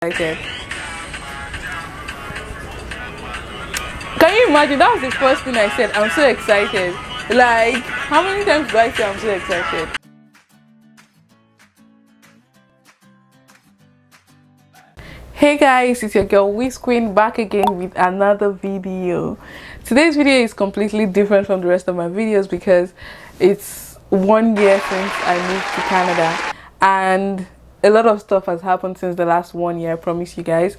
Excited. Can you imagine? That was the first thing I said. I'm so excited. Like, how many times do I say I'm so excited? Hey guys, it's your girl Wiz Queen back again with another video. Today's video is completely different from the rest of my videos because it's 1 year since I moved to Canada, and a lot of stuff has happened since the last 1 year, I promise you guys.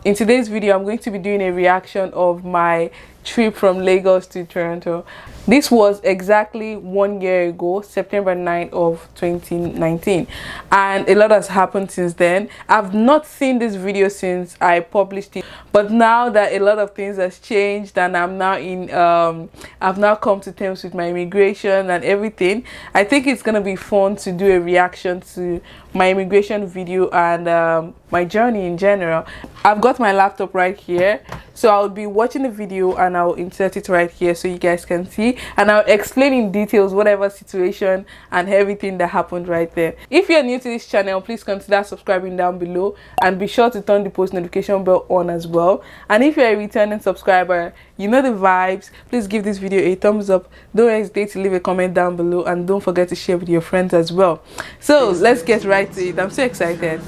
In today's video, I'm going to be doing a reaction of my trip from Lagos to Toronto. This was exactly 1 year ago, September 9th of 2019, and a lot has happened since then. I've not seen this video since I published it, but now that a lot of things has changed and I'm now in I've now come to terms with my immigration and everything, I think it's gonna be fun to do a reaction to my immigration video and my journey in general. I've got my laptop right here, so I'll be watching the video and I'll insert it right here so you guys can see, and I'll explain in details whatever situation and everything that happened right there. If you're new to this channel, please consider subscribing down below and be sure to turn the post notification bell on as well. And if you're a returning subscriber, you know the vibes, please give this video a thumbs up, don't hesitate to leave a comment down below, and don't forget to share with your friends as well. So let's get right to it. I'm so excited.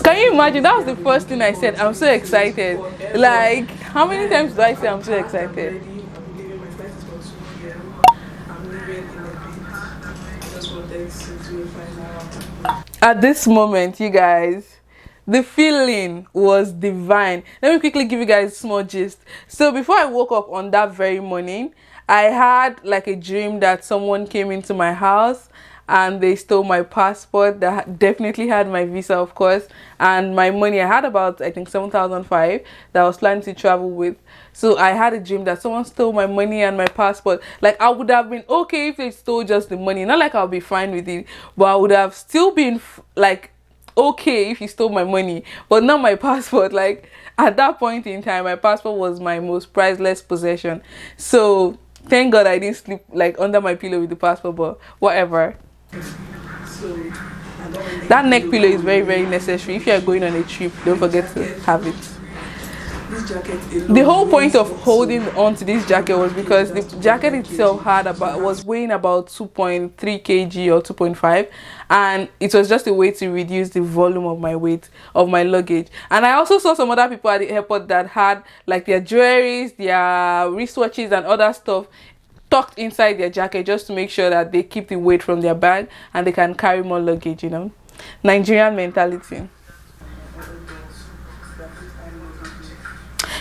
Can you imagine? That was the first thing I said. I'm so excited. Like, how many times do I say I'm so excited? At this moment, you guys, the feeling was divine. Let me quickly give you guys a small gist. So before I woke up on that very morning, I had like a dream that someone came into my house and they stole my passport that definitely had my visa, of course, and my money. I had about, I think, 7,500 that I was planning to travel with. So I had a dream that someone stole my money and my passport. Like, I would have been okay if they stole just the money, not like I'll be fine with it, but I would have still been like okay if you stole my money, but not my passport. Like, at that point in time, my passport was my most priceless possession. So thank God I didn't sleep like under my pillow with the passport, but whatever. That neck pillow is very, very necessary. If you are going on a trip, don't forget to have it. The whole point of holding on to this jacket was because the jacket itself was weighing about 2.3 kg or 2.5, and it was just a way to reduce the volume of my weight of my luggage. And I also saw some other people at the airport that had like their jewelries, their wristwatches and other stuff tucked inside their jacket, just to make sure that they keep the weight from their bag and they can carry more luggage, you know. Nigerian mentality.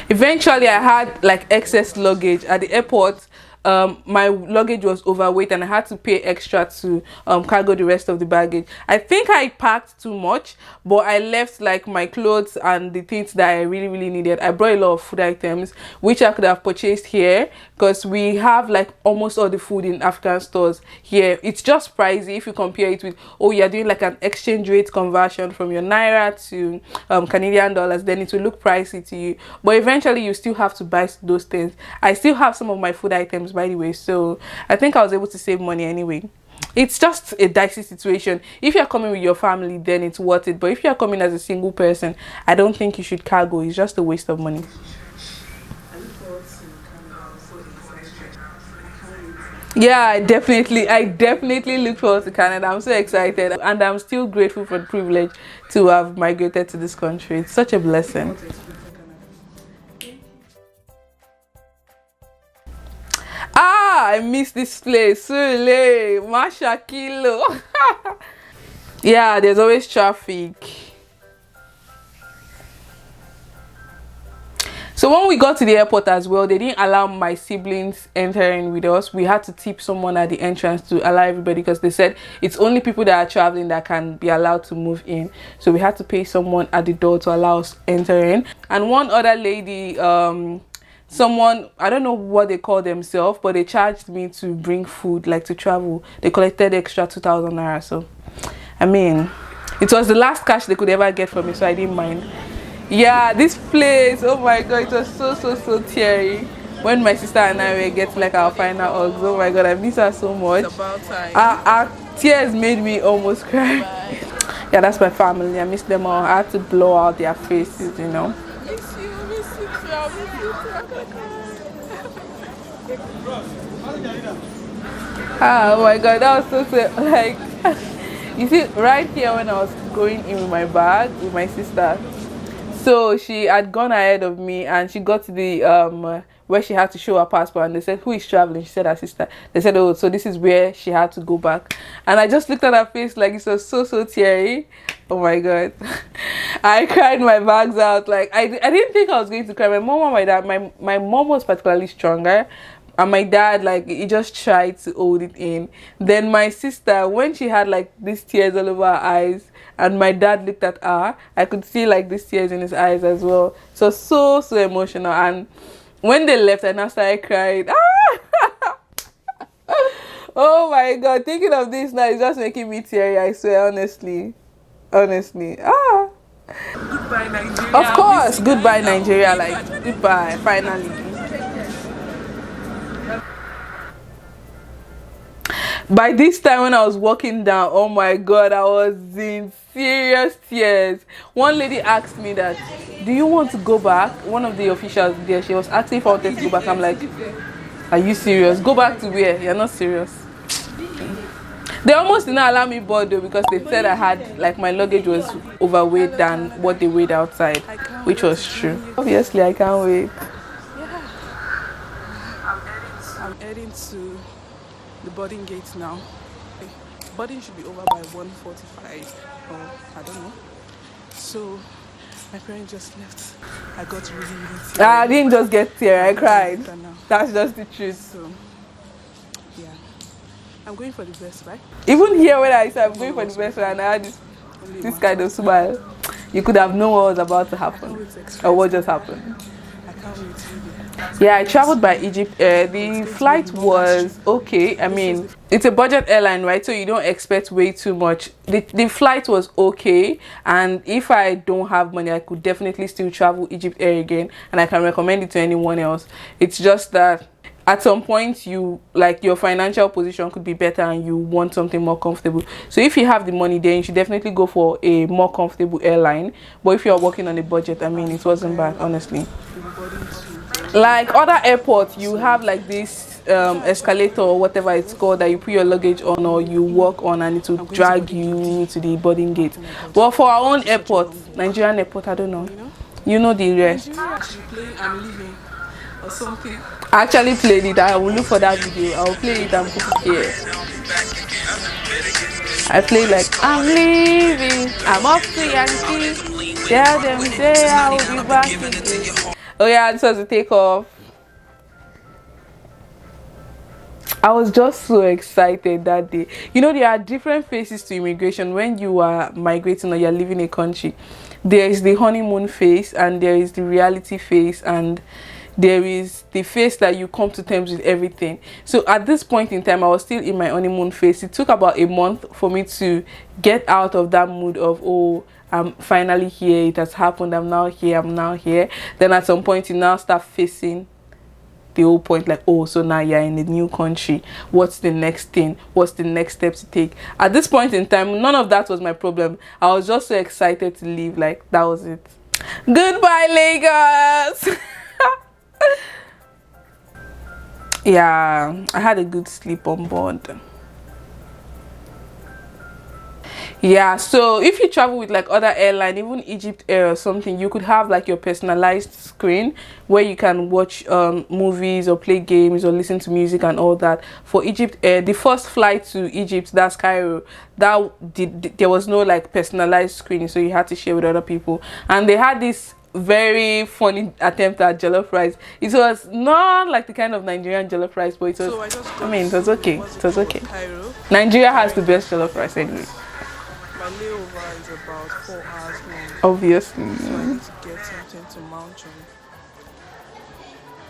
Eventually I had like excess luggage at the airport. My luggage was overweight and I had to pay extra to cargo the rest of the baggage. I think I packed too much, but I left like my clothes and the things that I really needed. I brought a lot of food items which I could have purchased here, because we have like almost all the food in African stores here. It's just pricey if you compare it with, oh, you're doing like an exchange rate conversion from your naira to Canadian dollars, then it will look pricey to you, but eventually you still have to buy those things. I still have some of my food items, by the way, so I think I was able to save money anyway. It's just a dicey situation. If you're coming with your family, then it's worth it, but if you're coming as a single person, I don't think you should cargo. It's just a waste of money. Yeah, I definitely look forward to Canada. I'm so excited, and I'm still grateful for the privilege to have migrated to this country. It's such a blessing. I miss this place. Sule, Mashakilo. Yeah, there's always traffic. So when we got to the airport as well, they didn't allow my siblings entering with us. We had to tip someone at the entrance to allow everybody, because they said it's only people that are traveling that can be allowed to move in. So we had to pay someone at the door to allow us enter in. And one other lady, someone, I don't know what they call themselves, but they charged me to bring food, like to travel. They collected extra 2,000 naira. So I mean, it was the last cash they could ever get from me, so I didn't mind. Yeah, this place, oh my god, it was so teary when my sister and I were getting like our final hugs. Oh my god, I miss her so much. It's about time. Our tears made me almost cry. Yeah, that's my family. I miss them all. I had to blow out their faces, you know. Miss you too. I miss you too. Oh my god, that was so like you see right here when I was going in with my bag with my sister. So she had gone ahead of me and she got to the where she had to show her passport, and they said, who is traveling? She said her sister. They said, oh, so this is where she had to go back. And I just looked at her face like it was so teary. Oh my god. I cried my bags out. Like I didn't think I was going to cry. My mom and my dad, my mom was particularly stronger, and my dad, like, he just tried to hold it in. Then my sister, when she had like these tears all over her eyes, and my dad looked at her, I could see like these tears in his eyes as well. So emotional. And when they left, I now started crying. Ah! Oh my god, thinking of this now is just making me teary, I swear, honestly. Ah, Goodbye, Nigeria. of course, goodbye Nigeria, like goodbye, finally. By this time when I was walking down, oh my god, I was in serious tears. One lady asked me that, do you want to go back? One of the officials there, she was asking if I wanted to go back. I'm like, are you serious? Go back to where? You're not serious. They almost did not allow me board though, because they said I had, like, my luggage was overweight than what they weighed outside, which was true. Obviously, I can't wait. Yeah. I'm heading to the boarding gate now. Boarding should be over by 1:45, or I don't know. So my parents just left. I got really teary. I didn't just get teary, I cried. That's just the truth. So yeah, I'm going for the best, right? Even here when I said I'm going for the best, and I had this kind of smile, you could have known what was about to happen or what just happened. I can't wait to be. Yeah, I traveled by Egypt Air. The flight was okay. I mean, it's a budget airline, right? So you don't expect way too much. The flight was okay, and if I don't have money, I could definitely still travel Egypt Air again, and I can recommend it to anyone else. It's just that at some point you, like, your financial position could be better and you want something more comfortable. So if you have the money, then you should definitely go for a more comfortable airline. But if you're working on a budget, I mean, it wasn't bad, honestly. Like other airports, you have like this escalator or whatever it's called that you put your luggage on or you walk on, and it will drag you to the boarding gate. But for our own airport, Nigerian airport, I don't know. You know the rest. I'm leaving or something. I actually played it. I will look for that video. I will play it and put it here. I play like, I'm leaving, I'm off to Yankee. Tell them say I will be back again. Oh yeah, this was the takeoff. I was just so excited that day. You know, there are different phases to immigration when you are migrating or you're leaving a country. There is the honeymoon phase, and there is the reality phase, and there is the phase that you come to terms with everything. So at this point in time, I was still in my honeymoon phase. It took about a month for me to get out of that mood of, oh, I'm finally here, it has happened, I'm now here. Then at some point you now start facing the whole point, like, oh, so now you're in a new country. What's the next thing? What's the next step to take? At this point in time, none of that was my problem. I was just so excited to leave. Like, that was it. Goodbye, Lagos. Yeah, I had a good sleep on board. Yeah, so if you travel with like other airline, even Egypt Air or something, you could have like your personalized screen where you can watch movies or play games or listen to music and all that. For Egypt Air, the first flight to Egypt, that's Cairo, there was no like personalized screen, so you had to share with other people. And they had this very funny attempt at jollof rice. It was not like the kind of Nigerian jollof rice, but it was, I mean, it was okay. It was okay. Nigeria has the best jollof rice anyway. My layover is about 4 hours long. Obviously. So I need to get something to mount on,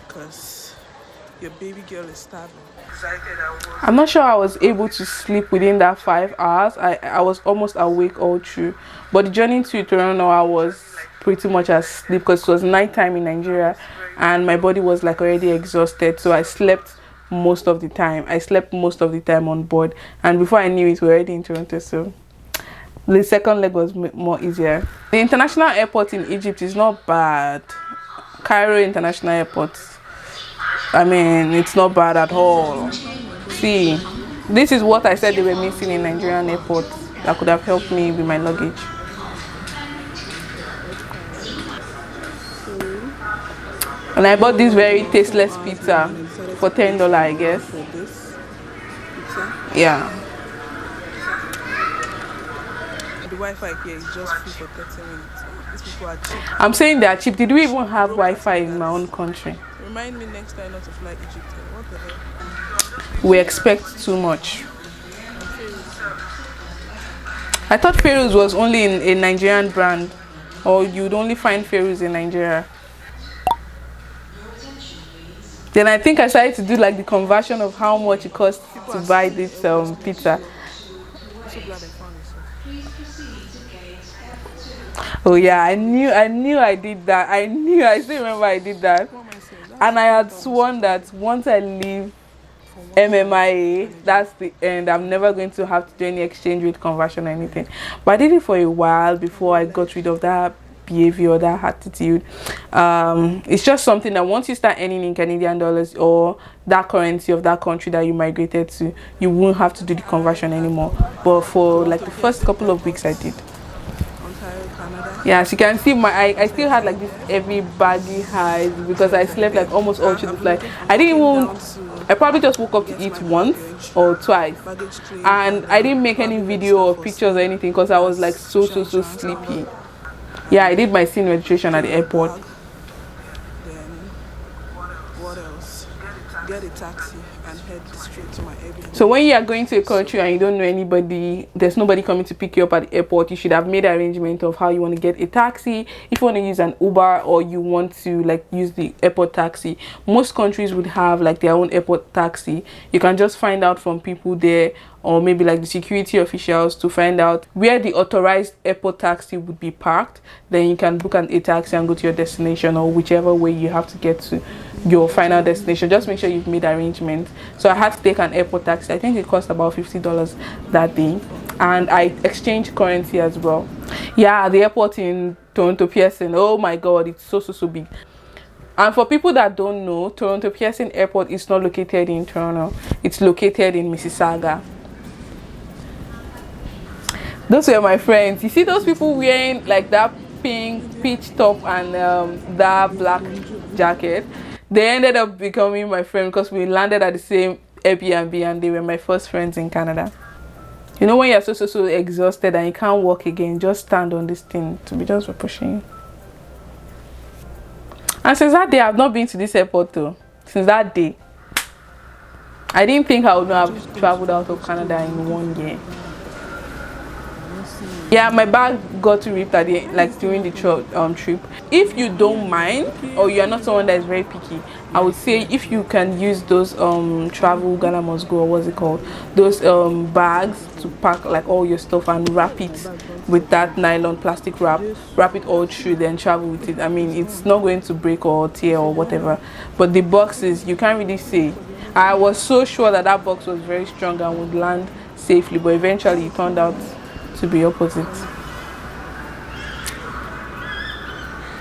because your baby girl is starving. I'm not sure I was able to sleep within that 5 hours. I was almost awake all through. But the journey to Toronto, I was pretty much asleep because it was nighttime in Nigeria and my body was like already exhausted. So I slept most of the time. I slept most of the time on board. And before I knew it, we were already in Toronto. So The second leg was more easier. The international airport in Egypt is not bad. Cairo International Airport, I mean, it's not bad at all. See, this is what I said they were missing in Nigerian airports that could have helped me with my luggage. And I bought this very tasteless pizza for $10, I guess. Yeah. The Wi-Fi here is just free for 30 minutes. These people are cheap. I'm saying they're cheap. Did we even have Wi-Fi in my own country? Remind me next time not to fly Egypt. What the hell? We expect too much. I thought Pharaoh's was only in a Nigerian brand, or you'd only find Pharaoh's in Nigeria. Then I think I started to do like the conversion of how much it costs to buy this pizza. I'm so glad I found this. Oh yeah, I knew I did that. I still remember I did that. What am I saying? And I had sworn that once I leave MMIA, that's the end. I'm never going to have to do any exchange rate conversion or anything. But I did it for a while before I got rid of that behavior, that attitude. It's just something that once you start earning in Canadian dollars or that currency of that country that you migrated to, you won't have to do the conversion anymore. But for like the first couple of weeks I did. Yeah, as you can see, I still had like this heavy baggy highs because I slept like almost all through the flight. I probably just woke up to eat once or twice, and I didn't make any video or pictures or anything because I was like so sleepy. Yeah, I did my SIM registration at the airport. Then what else? Get a taxi and head straight to my Airbnb. So when you are going to a country and you don't know anybody, there's nobody coming to pick you up at the airport, you should have made an arrangement of how you want to get a taxi. If you want to use an Uber or you want to like use the airport taxi, most countries would have like their own airport taxi. You can just find out from people there, or maybe like the security officials, to find out where the authorized airport taxi would be parked. Then you can book a taxi and go to your destination, or whichever way you have to get to your final destination. Just make sure you've made arrangements. So I had to take an airport taxi. I think it cost about $50 that day, and I exchanged currency as well. Yeah, the airport in Toronto Pearson, oh my god, it's so big. And for people that don't know, Toronto Pearson Airport is not located in Toronto, it's located in Mississauga. Those were my friends. You see those people wearing like that pink peach top and that black jacket? They ended up becoming my friend because we landed at the same Airbnb, and they were my first friends in Canada. You know when you're so exhausted and you can't walk again, just stand on this thing to be just pushing. And since that day, I've not been to this airport though. Since that day, I didn't think I would not have traveled out of Canada in 1 year. Yeah, my bag got ripped at the during the trip. If you don't mind, or you are not someone that is very picky, I would say if you can use those travel Ghana must go, or what's it called, those bags to pack like all your stuff and wrap it with that nylon plastic wrap it all through, then travel with it. I mean, it's not going to break or tear or whatever, but the boxes, you can't really say. I was so sure that that box was very strong and would land safely, but eventually it turned out to be opposite.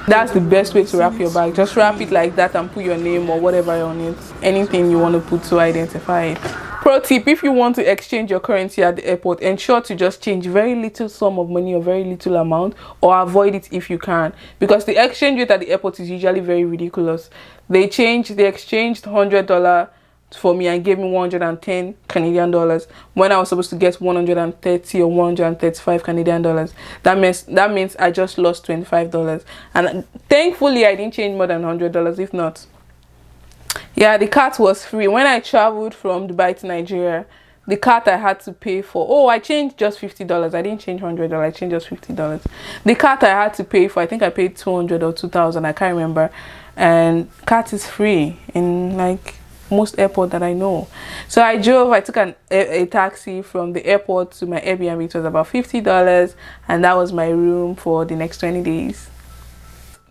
That's the best way to wrap your bag. Just wrap it like that and put your name or whatever on it, anything you want to put to identify it. Pro tip: if you want to exchange your currency at the airport, ensure to just change very little sum of money or very little amount, or avoid it if you can, because the exchange rate at the airport is usually very ridiculous. They exchanged $100 for me and gave me 110 Canadian dollars when I was supposed to get 130 or 135 Canadian dollars. That means I just lost $25, and thankfully I didn't change more than $100. If not, yeah, the cart was free. When I traveled from Dubai to Nigeria, the cart I had to pay for, oh, I changed just $50. I didn't change $100, I changed just $50. The cart I had to pay for, I think I paid 200 or 2,000, I can't remember. And cart is free in like most airport that I know. So I took a taxi from the airport to my Airbnb. It was about $50, and that was my room for the next 20 days.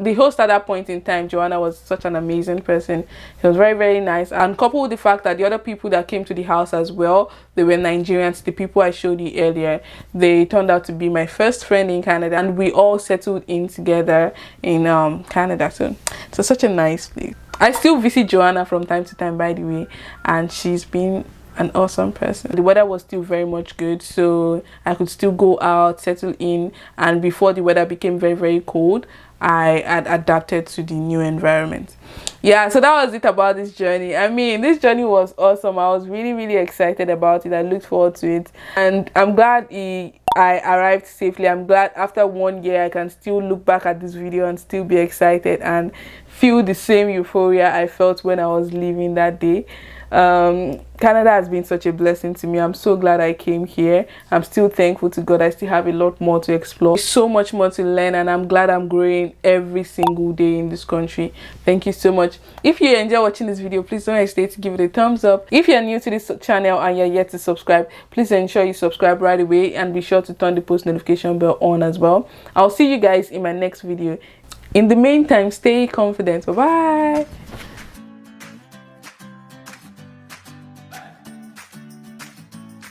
the host at that point in time, Joanna, was such an amazing person. She was very, very nice, and coupled with the fact that the other people that came to the house as well, they were Nigerians. The people I showed you earlier, they turned out to be my first friend in Canada, and we all settled in together in Canada. So it's such a nice place. I still visit Joanna from time to time, by the way, and she's been an awesome person. The weather was still very much good, so I could still go out, settle in, and before the weather became very, very cold, I had adapted to the new environment. Yeah, so that was it about this journey. I mean, this journey was awesome. I was really, really excited about it. I looked forward to it, and I'm glad I arrived safely. I'm glad after 1 year I can still look back at this video and still be excited and feel the same euphoria I felt when I was leaving that day. Canada has been such a blessing to me. I'm so glad I came here. I'm still thankful to God. I still have a lot more to explore, so much more to learn, and I'm glad I'm growing every single day in this country. Thank you so much. If you enjoy watching this video, please don't hesitate to give it a thumbs up. If you're new to this channel and you're yet to subscribe, please ensure you subscribe right away, and be sure to turn the post notification bell on as well. I'll see you guys in my next video. In the meantime, stay confident. Bye bye.